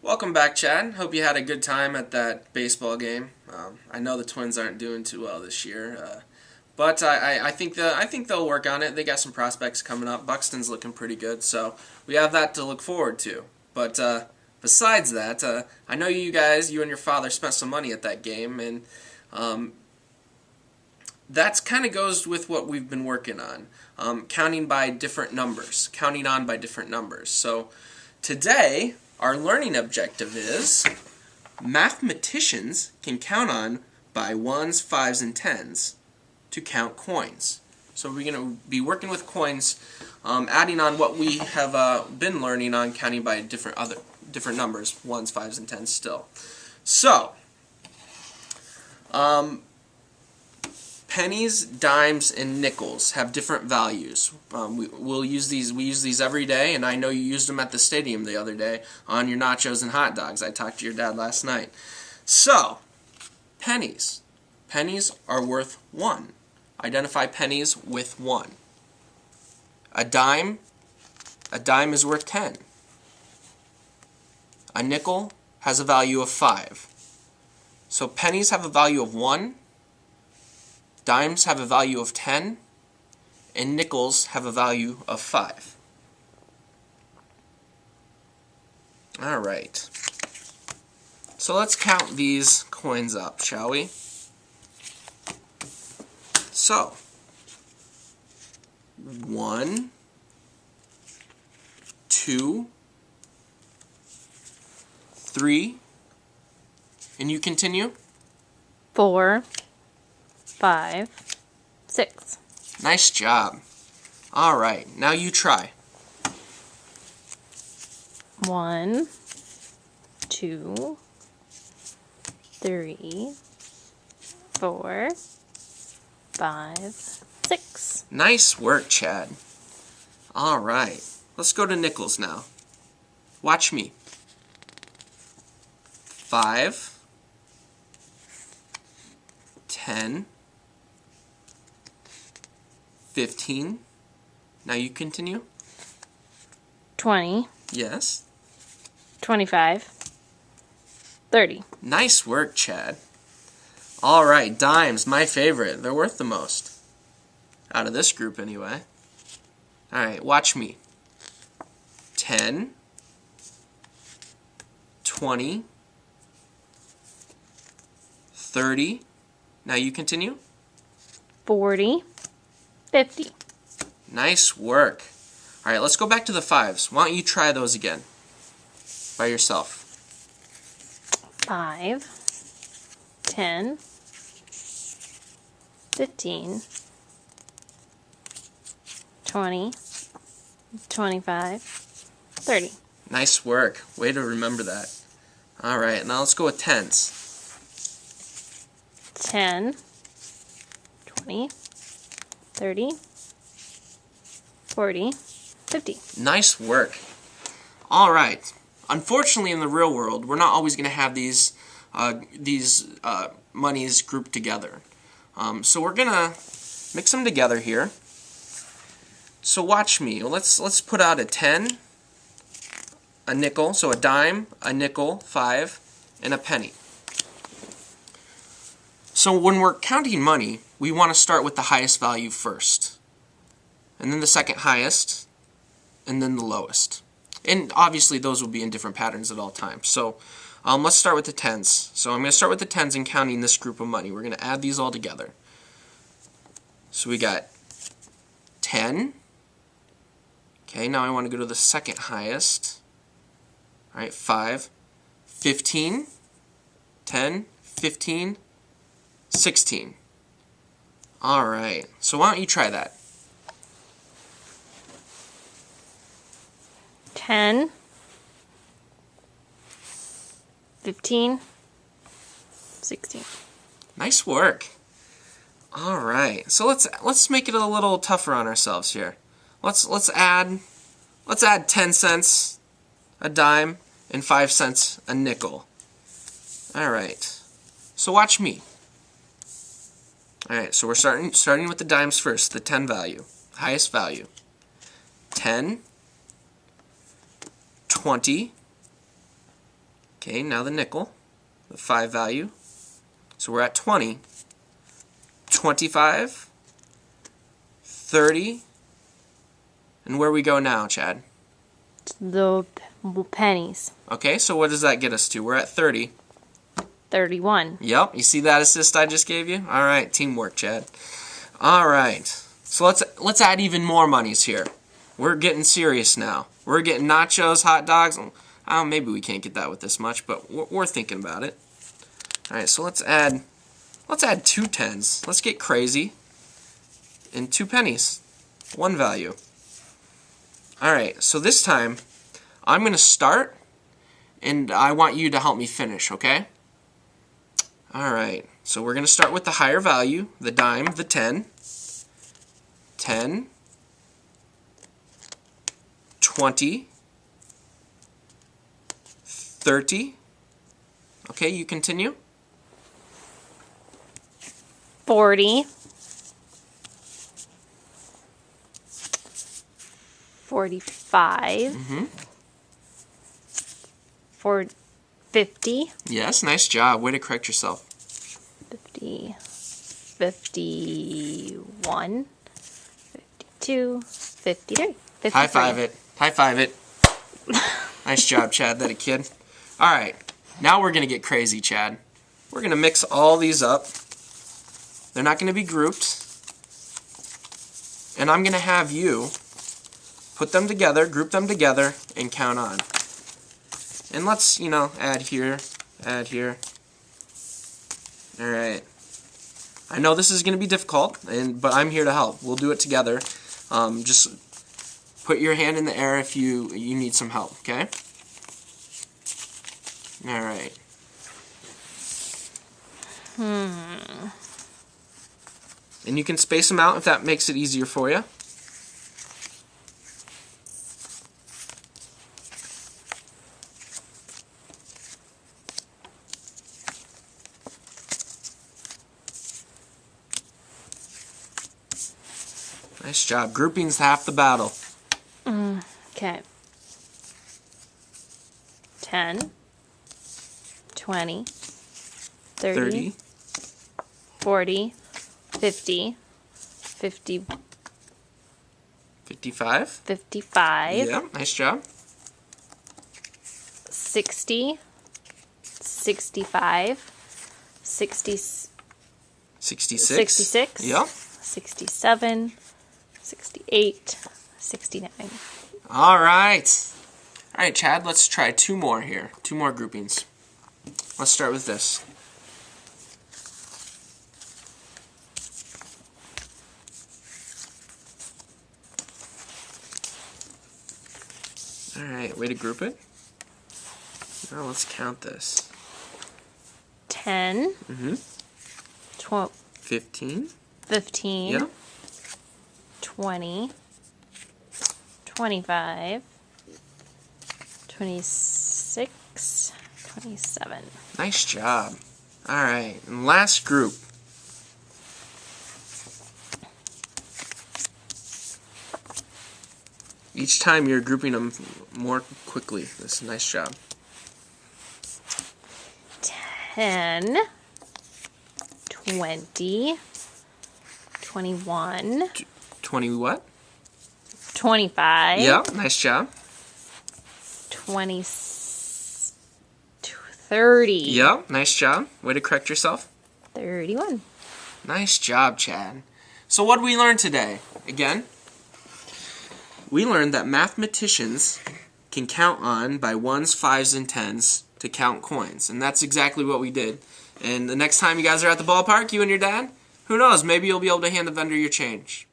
Welcome back, Chad. Hope you had a good time at that baseball game. I know the Twins aren't doing too well this year, but I think they'll work on it. They got some prospects coming up. Buxton's looking pretty good, so we have that to look forward to. But besides that, I know you and your father spent some money at that game, and that kind of goes with what we've been working on, counting on by different numbers. So today, our learning objective is mathematicians can count on by 1s, 5s, and 10s to count coins. So we're going to be working with coins, adding on what we have been learning on counting by different numbers, 1s, 5s, and 10s still. So, pennies, dimes, and nickels have different values. We use these every day, and I know you used them at the stadium the other day on your nachos and hot dogs. I talked to your dad last night. So, pennies. Pennies are worth 1. Identify pennies with 1. A dime is worth 10. A nickel has a value of 5. So pennies have a value of 1. Dimes have a value of 10, and nickels have a value of 5. Alright. So let's count these coins up, shall we? So, 1, 2, 3, and you continue? 4, 5, 6. Nice job. Alright, now you try. 1, 2, 3, 4, 5, 6. Nice work, Chad. Alright, let's go to nickels now. Watch me. 5, 10, 15. Now you continue. 20. Yes. 25. 30. Nice work, Chad. Alright, dimes, my favorite. They're worth the most. Out of this group, anyway. Alright, watch me. 10, 20, 30. Now you continue. 40. 50. Nice work. Alright, let's go back to the 5s. Why don't you try those again? By yourself. 5, 10, 15, 20, 25, 30. Nice work. Way to remember that. Alright, now let's go with 10s. 10, 20, 30, 40, 50. Nice work. Alright. Unfortunately, in the real world, we're not always going to have these monies grouped together. So we're going to mix them together here. So watch me. Let's put out a 10, a nickel, so a dime, a nickel, 5, and a penny. So when we're counting money, we want to start with the highest value first, and then the second highest, and then the lowest. And obviously those will be in different patterns at all times. So let's start with the 10s. So I'm going to start with the 10s and counting this group of money. We're going to add these all together. So we got 10. Okay, now I want to go to the second highest. Alright, 5, 15, 10, 15, 16. Alright, so why don't you try that? 10, 15, 16. Nice work. Alright, so let's make it a little tougher on ourselves here. Let's add 10 cents, a dime, and 5 cents, a nickel. Alright, so watch me. Alright, so we're starting with the dimes first, the 10 value, highest value. 10, 20, Okay, now the nickel, the 5 value. So we're at 20, 25, 30, and where we go now, Chad? The pennies. Okay, so what does that get us to? We're at 30. 31. Yep, you see that assist I just gave you? All right, teamwork, Chad. All right, so let's add even more monies here. We're getting serious now. We're getting nachos, hot dogs. Maybe we can't get that with this much, but we're thinking about it. All right, so let's add 2 tens. Let's get crazy. And 2 pennies, 1 value. All right, so this time I'm going to start, and I want you to help me finish, okay? All right, so we're going to start with the higher value, the dime, the 10. 10, 20, 30. Okay, you continue. 40. 45. 50. Yes, nice job. Way to correct yourself. 50. 51. 52. 53. 53. High five it. High five it. Nice job, Chad. That a kid. All right, now we're going to get crazy, Chad. We're going to mix all these up. They're not going to be grouped. And I'm going to have you put them together, group them together, and count on. And let's, add here, add here. All right. I know this is going to be difficult, but I'm here to help. We'll do it together. Just put your hand in the air if you need some help, okay? All right. And you can space them out if that makes it easier for you. Nice job. Grouping's half the battle. Okay. 10, 20, 30, 40, 50, 50, 55. 55. Yeah, nice job. 60, 65, 60, 66. 66. Yep. 67, 68, 69. All right. All right, Chad, let's try 2 more here. 2 more groupings. Let's start with this. All right, way to group it. Now let's count this. 10, 12, 15. 15, Yeah. 20, 25, 26, 27. Nice job. All right, and last group. Each time you're grouping them more quickly. This is a nice job. 10, 20, 21, 20 what? 25. Yeah, nice job. 20, 30. Yeah, nice job. Way to correct yourself. 31. Nice job, Chad. So what did we learn today? Again, we learned that mathematicians can count on by 1s, 5s, and 10s to count coins. And that's exactly what we did. And the next time you guys are at the ballpark, you and your dad, who knows, maybe you'll be able to hand the vendor your change.